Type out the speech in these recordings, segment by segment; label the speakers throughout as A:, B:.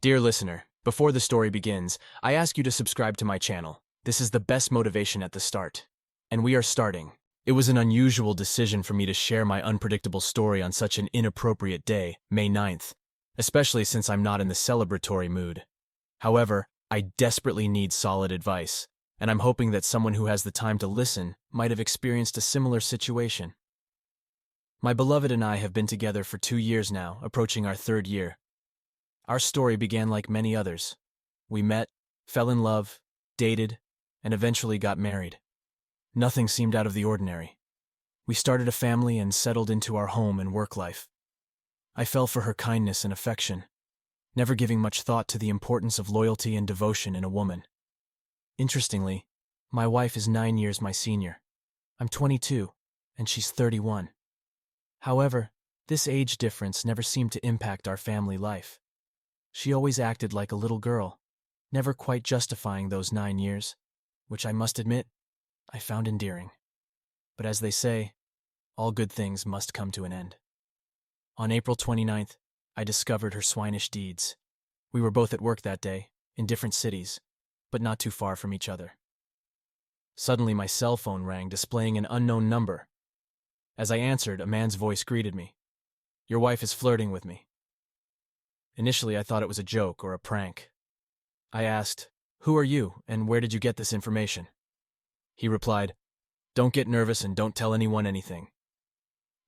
A: Dear listener, before the story begins, I ask you to subscribe to my channel. This is the best motivation at the start. And we are starting. It was an unusual decision for me to share my unpredictable story on such an inappropriate day, May 9th, especially since I'm not in the celebratory mood. However, I desperately need solid advice, and I'm hoping that someone who has the time to listen might have experienced a similar situation. My beloved and I have been together for 2 years now, approaching our 3rd year. Our story began like many others. We met, fell in love, dated, and eventually got married. Nothing seemed out of the ordinary. We started a family and settled into our home and work life. I fell for her kindness and affection, never giving much thought to the importance of loyalty and devotion in a woman. Interestingly, my wife is 9 years my senior. I'm 22, and she's 31. However, this age difference never seemed to impact our family life. She always acted like a little girl, never quite justifying those 9 years, which I must admit, I found endearing. But as they say, all good things must come to an end. On April 29th, I discovered her swinish deeds. We were both at work that day, in different cities, but not too far from each other. Suddenly my cell phone rang, displaying an unknown number. As I answered, a man's voice greeted me. "Your wife is flirting with me." Initially, I thought it was a joke or a prank. I asked, "Who are you, and where did you get this information?" He replied, "Don't get nervous and don't tell anyone anything."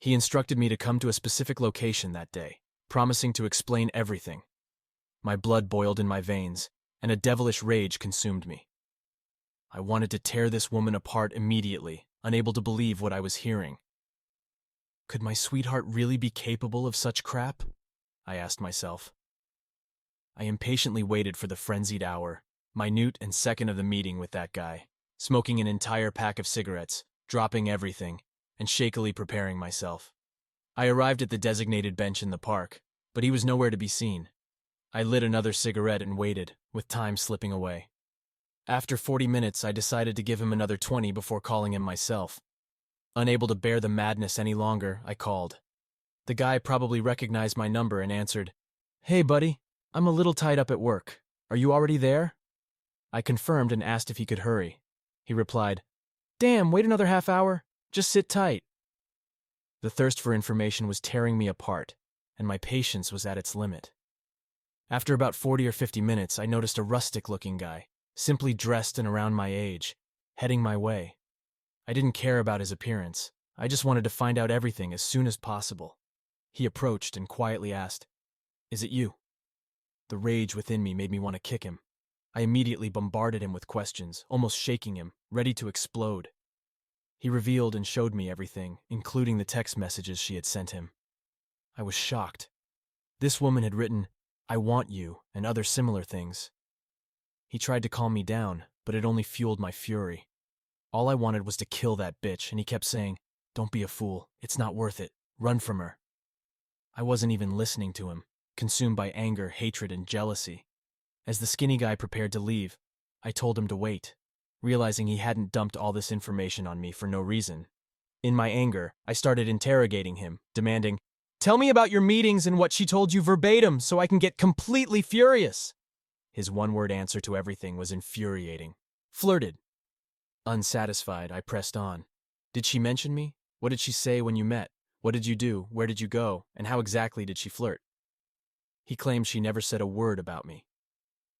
A: He instructed me to come to a specific location that day, promising to explain everything. My blood boiled in my veins, and a devilish rage consumed me. I wanted to tear this woman apart immediately, unable to believe what I was hearing. Could my sweetheart really be capable of such crap? I asked myself. I impatiently waited for the frenzied hour, minute and second of the meeting with that guy, smoking an entire pack of cigarettes, dropping everything, and shakily preparing myself. I arrived at the designated bench in the park, but he was nowhere to be seen. I lit another cigarette and waited, with time slipping away. After 40 minutes, I decided to give him another 20 before calling him myself. Unable to bear the madness any longer, I called. The guy probably recognized my number and answered, "Hey, buddy, I'm a little tied up at work. Are you already there?" I confirmed and asked if he could hurry. He replied, "Damn, wait another half hour. Just sit tight." The thirst for information was tearing me apart, and my patience was at its limit. After about 40 or 50 minutes, I noticed a rustic-looking guy, simply dressed and around my age, heading my way. I didn't care about his appearance. I just wanted to find out everything as soon as possible. He approached and quietly asked, "Is it you?" The rage within me made me want to kick him. I immediately bombarded him with questions, almost shaking him, ready to explode. He revealed and showed me everything, including the text messages she had sent him. I was shocked. This woman had written, "I want you," and other similar things. He tried to calm me down, but it only fueled my fury. All I wanted was to kill that bitch, and he kept saying, "Don't be a fool. It's not worth it. Run from her." I wasn't even listening to him, consumed by anger, hatred, and jealousy. As the skinny guy prepared to leave, I told him to wait, realizing he hadn't dumped all this information on me for no reason. In my anger, I started interrogating him, demanding, "Tell me about your meetings and what she told you verbatim so I can get completely furious." His one-word answer to everything was infuriating. "Flirted." Unsatisfied, I pressed on. "Did she mention me? What did she say when you met? What did you do? Where did you go? And how exactly did she flirt?" He claimed she never said a word about me.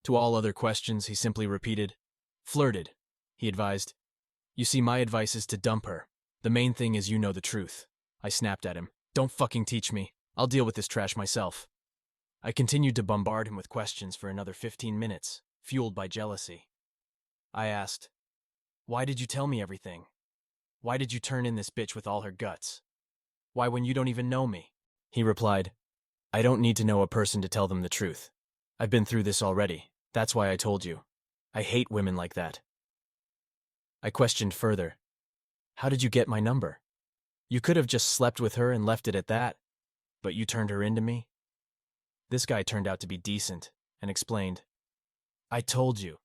A: To all other questions, he simply repeated, "Flirted," he advised. "You see, my advice is to dump her. The main thing is you know the truth." I snapped at him. "Don't fucking teach me. I'll deal with this trash myself." I continued to bombard him with questions for another 15 minutes, fueled by jealousy. I asked, "Why did you tell me everything? Why did you turn in this bitch with all her guts? Why, when you don't even know me?" He replied, "I don't need to know a person to tell them the truth. I've been through this already. That's why I told you. I hate women like that." I questioned further. "How did you get my number? You could have just slept with her and left it at that, but you turned her into me?" This guy turned out to be decent and explained, "I told you.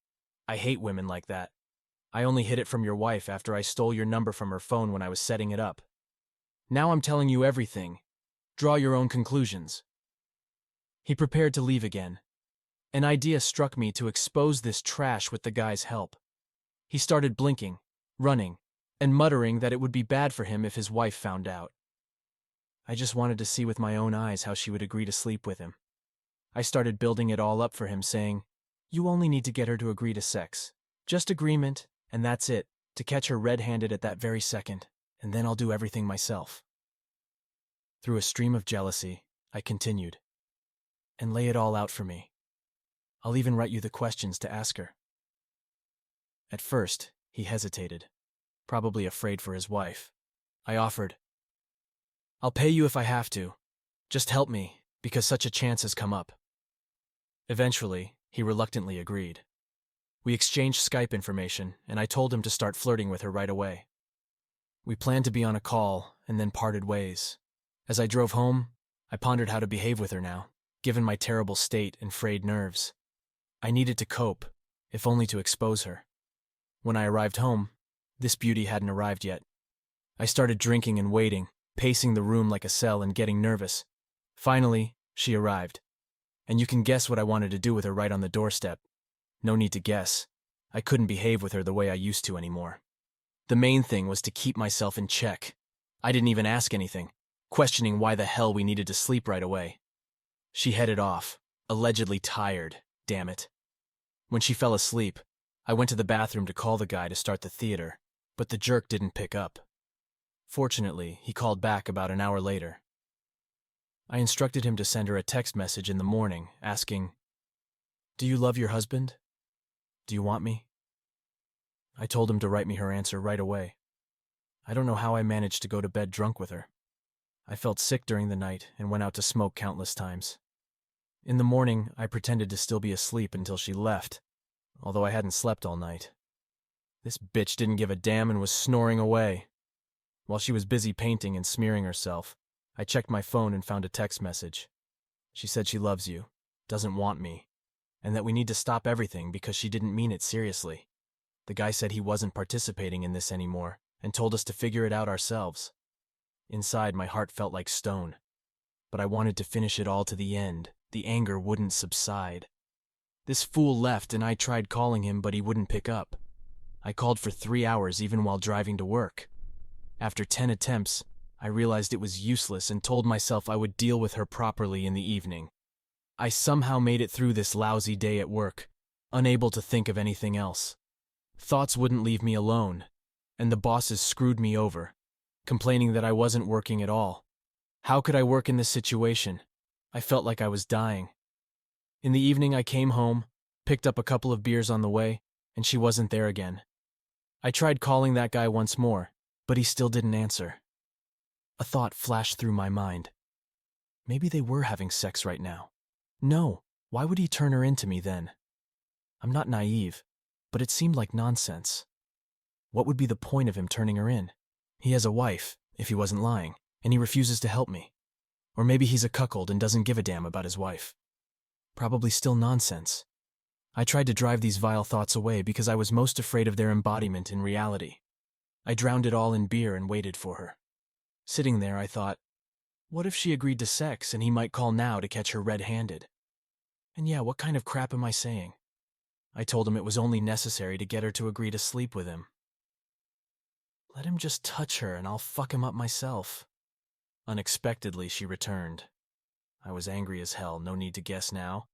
A: I hate women like that. I only hid it from your wife after I stole your number from her phone when I was setting it up. Now I'm telling you everything. Draw your own conclusions." He prepared to leave again, An idea struck me to expose this trash with the guy's help. He started blinking, running, and muttering that it would be bad for him if his wife found out. I just wanted to see with my own eyes how she would agree to sleep with him. I started building it all up for him, saying, "You only need to get her to agree to sex. Just agreement, and that's it, to catch her red-handed at that very second, and then I'll do everything myself." Through a stream of jealousy, I continued, "And lay it all out for me. I'll even write you the questions to ask her." At first, he hesitated, probably afraid for his wife. I offered, "I'll pay you if I have to. Just help me, because such a chance has come up." Eventually, he reluctantly agreed. We exchanged Skype information, and I told him to start flirting with her right away. We planned to be on a call, and then parted ways. As I drove home, I pondered how to behave with her now, given my terrible state and frayed nerves. I needed to cope, if only to expose her. When I arrived home, this beauty hadn't arrived yet. I started drinking and waiting, pacing the room like a cell and getting nervous. Finally, she arrived. And you can guess what I wanted to do with her right on the doorstep. No need to guess. I couldn't behave with her the way I used to anymore. The main thing was to keep myself in check. I didn't even ask anything, questioning why the hell we needed to sleep right away. She headed off, allegedly tired, damn it. When she fell asleep, I went to the bathroom to call the guy to start the theater, but the jerk didn't pick up. Fortunately, he called back about an hour later. I instructed him to send her a text message in the morning, asking, "Do you love your husband? Do you want me?" I told him to write me her answer right away. I don't know how I managed to go to bed drunk with her. I felt sick during the night and went out to smoke countless times. In the morning, I pretended to still be asleep until she left, although I hadn't slept all night. This bitch didn't give a damn and was snoring away. While she was busy painting and smearing herself, I checked my phone and found a text message. She said she loves you, doesn't want me, and that we need to stop everything because she didn't mean it seriously. The guy said he wasn't participating in this anymore and told us to figure it out ourselves. Inside, my heart felt like stone, but I wanted to finish it all to the end. The anger wouldn't subside. This fool left and I tried calling him, but he wouldn't pick up. I called for 3 hours even while driving to work. After 10 attempts, I realized it was useless and told myself I would deal with her properly in the evening. I somehow made it through this lousy day at work, unable to think of anything else. Thoughts wouldn't leave me alone, and the bosses screwed me over, complaining that I wasn't working at all. How could I work in this situation? I felt like I was dying. In the evening, I came home, picked up a couple of beers on the way, and she wasn't there again. I tried calling that guy once more, but he still didn't answer. A thought flashed through my mind. Maybe they were having sex right now. No, why would he turn her into me then? I'm not naive, but it seemed like nonsense. What would be the point of him turning her in? He has a wife, if he wasn't lying, and he refuses to help me. Or maybe he's a cuckold and doesn't give a damn about his wife. Probably still nonsense. I tried to drive these vile thoughts away because I was most afraid of their embodiment in reality. I drowned it all in beer and waited for her. Sitting there, I thought, what if she agreed to sex and he might call now to catch her red-handed? And yeah, what kind of crap am I saying? I told him it was only necessary to get her to agree to sleep with him. Let him just touch her and I'll fuck him up myself. Unexpectedly, she returned. I was angry as hell, no need to guess now.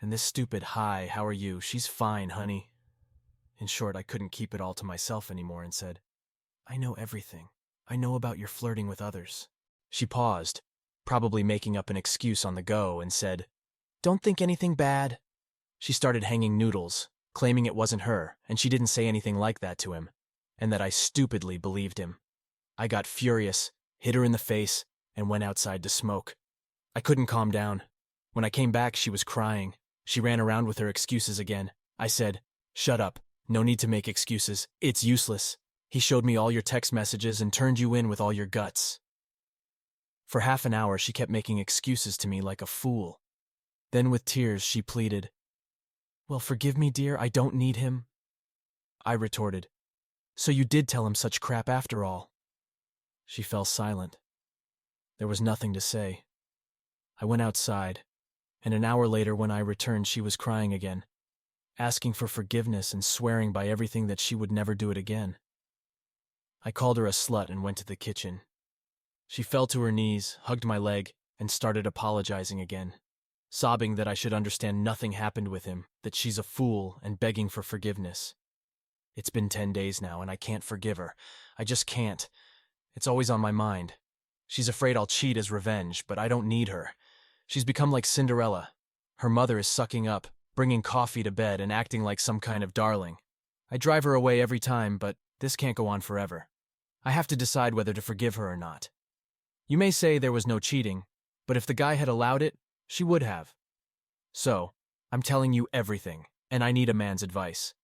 A: And this stupid "Hi, how are you? She's fine, honey." In short, I couldn't keep it all to myself anymore and said, "I know everything. I know about your flirting with others." She paused, probably making up an excuse on the go, and said, "Don't think anything bad." She started hanging noodles, claiming it wasn't her, and she didn't say anything like that to him, and that I stupidly believed him. I got furious, hit her in the face, and went outside to smoke. I couldn't calm down. When I came back, she was crying. She ran around with her excuses again. I said, "Shut up. No need to make excuses. It's useless. He showed me all your text messages and turned you in with all your guts." For half an hour, she kept making excuses to me like a fool. Then with tears, she pleaded, "Well, forgive me, dear, I don't need him." I retorted, "So you did tell him such crap after all?" She fell silent. There was nothing to say. I went outside, And an hour later, when I returned, she was crying again, asking for forgiveness and swearing by everything that she would never do it again. I called her a slut and went to the kitchen. She fell to her knees, hugged my leg, and started apologizing again, sobbing that I should understand nothing happened with him, that she's a fool, and begging for forgiveness. It's been 10 days now, and I can't forgive her. I just can't. It's always on my mind. She's afraid I'll cheat as revenge, but I don't need her. She's become like Cinderella. Her mother is sucking up, bringing coffee to bed, and acting like some kind of darling. I drive her away every time, but this can't go on forever. I have to decide whether to forgive her or not. You may say there was no cheating, but if the guy had allowed it, she would have. So, I'm telling you everything, and I need a man's advice.